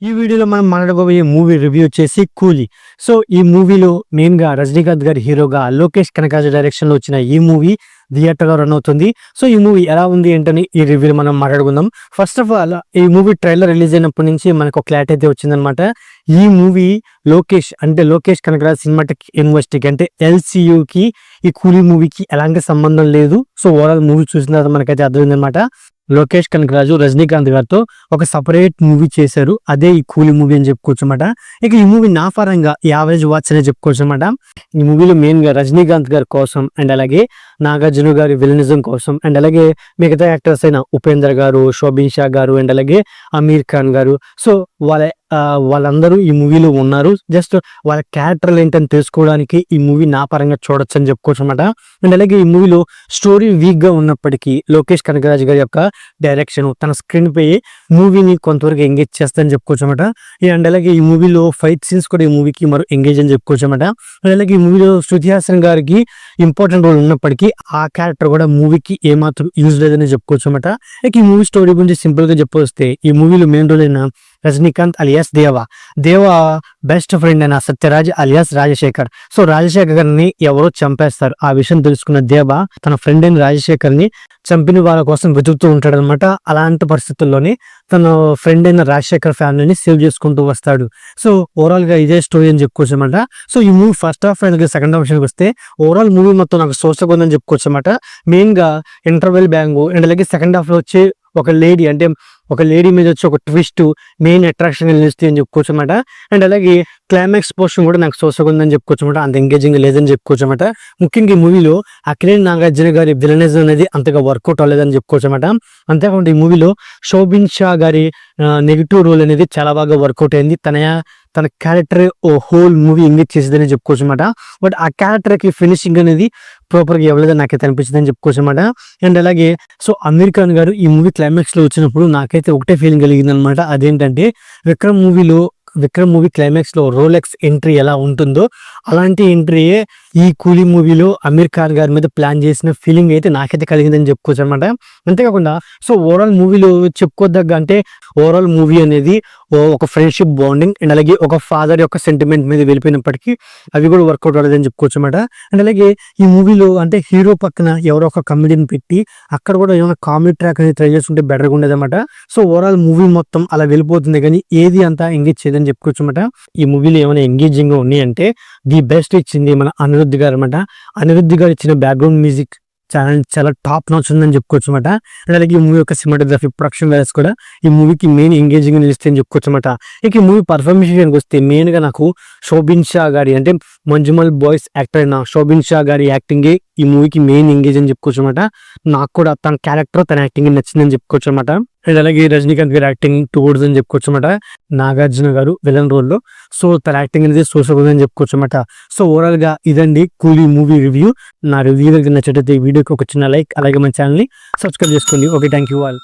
ఈ వీడియోలో మనం మాట్లాడబోయే మూవీ రివ్యూ వచ్చేసి కూలీ. సో ఈ మూవీలో మెయిన్‌గా రజనీకాంత్ గారి హీరోగా లోకేష్ కనకరాజు డైరెక్షన్‌లో వచ్చిన ఈ మూవీ థియేటర్‌లో రన్ అవుతుంది. సో ఈ మూవీ ఎలా ఉంది ఏంటని ఈ రివ్యూలో మనం మాట్లాడుకుందాం. ఫస్ట్ ఆఫ్ ఆల్ ఈ మూవీ ట్రైలర్ రిలీజ్ అయినప్పటి నుంచి మనకు ఒక క్లారిటీ అయితే వచ్చిందనమాట. ఈ మూవీ లోకేష్ కనకరాజ్ సినిమాటిక్ యూనివర్సిటీకి అంటే ఎల్‌సీయూకి ఈ కూలీ మూవీకి ఎలాంటి సంబంధం లేదు. సో ఓవరాల్ మూవీ చూసిన తర్వాత మనకైతే అర్థమైందనమాట. లోకేష్ కనకరాజు రజనీకాంత్ గారితో ఒక సపరేట్ మూవీ చేశారు. అదే ఈ కూలీ మూవీ అని చెప్పుకోవచ్చు అనమాట. ఇక ఈ మూవీ నా పరంగా యావరేజ్ వాచ్ అనే చెప్పుకోవచ్చు అనమాట. ఈ మూవీలో మెయిన్ గా రజనీకాంత్ గారి కోసం అండ్ అలాగే నాగార్జున గారి విలనిజం కోసం అండ్ అలాగే మిగతా యాక్టర్స్ అయిన ఉపేంద్ర గారు, శోభిన్ షా గారు అండ్ అలాగే అమీర్ ఖాన్ గారు, సో వాళ్ళందరూ ఈ మూవీలో ఉన్నారు. జస్ట్ వాళ్ళ క్యారెక్టర్లు ఏంటని తెలుసుకోవడానికి ఈ మూవీ నా పరంగా చూడొచ్చు అని చెప్పుకోవచ్చు అనమాట. అండ్ అలాగే ఈ మూవీలో స్టోరీ వీక్ గా ఉన్నప్పటికీ లోకేష్ కనకరాజ్ గారి యొక్క డైరెక్షన్, తన స్క్రీన్ పై మూవీని కొంతవరకు ఎంగేజ్ చేస్తారని చెప్పుకోవచ్చు అనమాట. అండ్ అలాగే ఈ మూవీలో ఫైట్ సీన్స్ కూడా ఈ మూవీకి మరో ఎంగేజ్ అని చెప్పుకోవచ్చు అనమాట. అండ్ అలాగే ఈ మూవీలో శృతి హాసన్ గారికి ఇంపార్టెంట్ రోల్ ఉన్నప్పటికీ ఆ క్యారెక్టర్ కూడా మూవీకి ఏమాత్రం యూజ్ లేదని చెప్పుకోవచ్చు అనమాట. ఈ మూవీ స్టోరీ గురించి సింపుల్ గా చెప్పొస్తే ఈ మూవీలో మెయిన్ రోల్ అయిన రజనీకాంత్ అలియాస్ దేవా బెస్ట్ ఫ్రెండ్ అయిన సత్యరాజ్ అలియాస్ రాజశేఖర్. సో రాజశేఖర్ గారిని ఎవరో చంపేస్తారు. ఆ విషయం తెలుసుకున్న దేవ తన ఫ్రెండ్ అయిన రాజశేఖర్ ని చంపిన వాళ్ళ కోసం వెతుకుతూ ఉంటాడు అనమాట. అలాంటి పరిస్థితుల్లోనే తన ఫ్రెండ్ అయిన రాజశేఖర్ ఫ్యామిలీని సేవ్ చేసుకుంటూ వస్తాడు. సో ఓవరాల్ గా ఇదే స్టోరీ అని చెప్పుకోవచ్చు అనమాట. సో ఈ movie first half and second half వస్తే ఓవరాల్ మూవీ మొత్తం నాకు సోసగా ఉందని చెప్పుకోవచ్చు అనమాట. మెయిన్ గా ఇంటర్వెల్ బ్యాంగ్ అండ్ అలాగే సెకండ్ హాఫ్ లో వచ్చే ఒక లేడీ మీద వచ్చి ఒక ట్విస్ట్ మెయిన్ అట్రాక్షన్ నిలుస్తుంది అని చెప్పుకోవచ్చు అనమాట. అండ్ అలాగే క్లైమాక్స్ పోర్షన్ కూడా నాకు సోసగా ఉందని చెప్పుకోవచ్చు అనమాట. అంత ఎంగేజింగ్ లేదని చెప్పుకోవచ్చు అనమాట. ముఖ్యంగా ఈ మూవీలో అక్కినేని నాగార్జున గారి విలనిజం అనేది అంతగా వర్కౌట్ అవ్వలేదని చెప్పుకోవచ్చు అనమాట. అంతేకాకుండా ఈ మూవీలో శోభిన్ షా గారి నెగిటివ్ రోల్ అనేది చాలా బాగా వర్కౌట్ అయింది. తన క్యారెక్టర్ ఓ హోల్ మూవీ ఎంగేజ్ చేసేదని చెప్పుకోవచ్చు అనమాట. బట్ ఆ క్యారెక్టర్ కి ఫినిషింగ్ అనేది ప్రాపర్ గా ఇవ్వలేదని నాకైతే అనిపించింది అని చెప్పుకోవచ్చు అనమాట. అండ్ అలాగే సో అమీర్ ఖాన్ గారు ఈ మూవీ క్లైమాక్స్ లో వచ్చినప్పుడు నాకైతే ఒకటే ఫీలింగ్ కలిగింది అనమాట. అదేంటంటే విక్రమ్ మూవీ క్లైమాక్స్ లో రోలెక్స్ ఎంట్రీ ఎలా ఉంటుందో అలాంటి ఎంట్రీయే ఈ కూలీ మూవీలో అమీర్ ఖాన్ గారి మీద ప్లాన్ చేసిన ఫీలింగ్ అయితే నాకైతే కలిగిందని చెప్పుకోవచ్చు అనమాట. అంతేకాకుండా సో ఓవరాల్ మూవీలో చెప్పుకోదగ్గ అంటే ఓవరాల్ మూవీ అనేది ఒక ఫ్రెండ్షిప్ బాండింగ్ అండ్ అలాగే ఒక ఫాదర్ యొక్క సెంటిమెంట్ మీద వెళ్ళిపోయినప్పటికీ అవి కూడా వర్కౌట్ అవ్వలేదని చెప్పుకోవచ్చు అనమాట. అండ్ అలాగే ఈ మూవీలో అంటే హీరో పక్కన ఎవరో ఒక కమెడీని పెట్టి అక్కడ కూడా ఏమైనా కామెడీ ట్రాక్ అనేది ట్రై చేస్తుంటే బెటర్గా ఉండేది అనమాట. సో ఓవరాల్ మూవీ మొత్తం అలా వెళ్ళిపోతుంది కానీ ఏది అంతా ఎంగేజ్ చేయదని చెప్పుకోవచ్చు అనమాట. ఈ మూవీలో ఏమైనా ఎంగేజింగ్ గా ఉన్నాయి అంటే ది బెస్ట్ ఇచ్చింది మన అనిరుద్ధ్ గారు అనమాట. అనిరుద్ధ్ గారు ఇచ్చిన బ్యాక్గ్రౌండ్ మ్యూజిక్ చాలా టాప్ నాచ్ ఉందని చెప్పుకోవచ్చు అనమాట. అండ్ అలాగే ఈ మూవీ యొక్క సినిమాటోగ్రఫీ, ప్రొడక్షన్ వాల్యూస్ కూడా ఈ మూవీకి మెయిన్ ఎంగేజింగ్ నిలిస్తే అని చెప్పుకోవచ్చు అనమాట. ఇక ఈ మూవీ పర్ఫార్మెన్స్ వస్తే మెయిన్ గా నాకు శోభిన్ షా గారి అంటే మంజుమల్ బాయ్స్ యాక్టర్ అయిన శోభిన్ షా గారి యాక్టింగే ఈ మూవీకి మెయిన్ ఎంగేజ్ అని చెప్పుకోవచ్చు అనమాట. నాకు కూడా తన క్యారెక్టర్ తన యాక్టింగ్ నచ్చిందని చెప్పుకోవచ్చు అనమాట. అండ్ అలాగే రజనీకాంత్ గారి యాక్టింగ్ టూవర్డ్స్ అని చెప్పుకోవచ్చు అనమాట. నాగార్జున గారు విలన్ రోల్లో సో తన యాక్టింగ్ అనేది సోషల్ అని చెప్పుకోవచ్చు అనమాట. సో ఓవరాల్ గా ఇదండి కూలీ మూవీ రివ్యూ. నా రివ్యూ నచ్చినట్లయితే ఈ వీడియోకి ఒక చిన్న లైక్ అలాగే మన ఛానల్ ని సబ్స్క్రైబ్ చేసుకోండి. Okay, thank you all.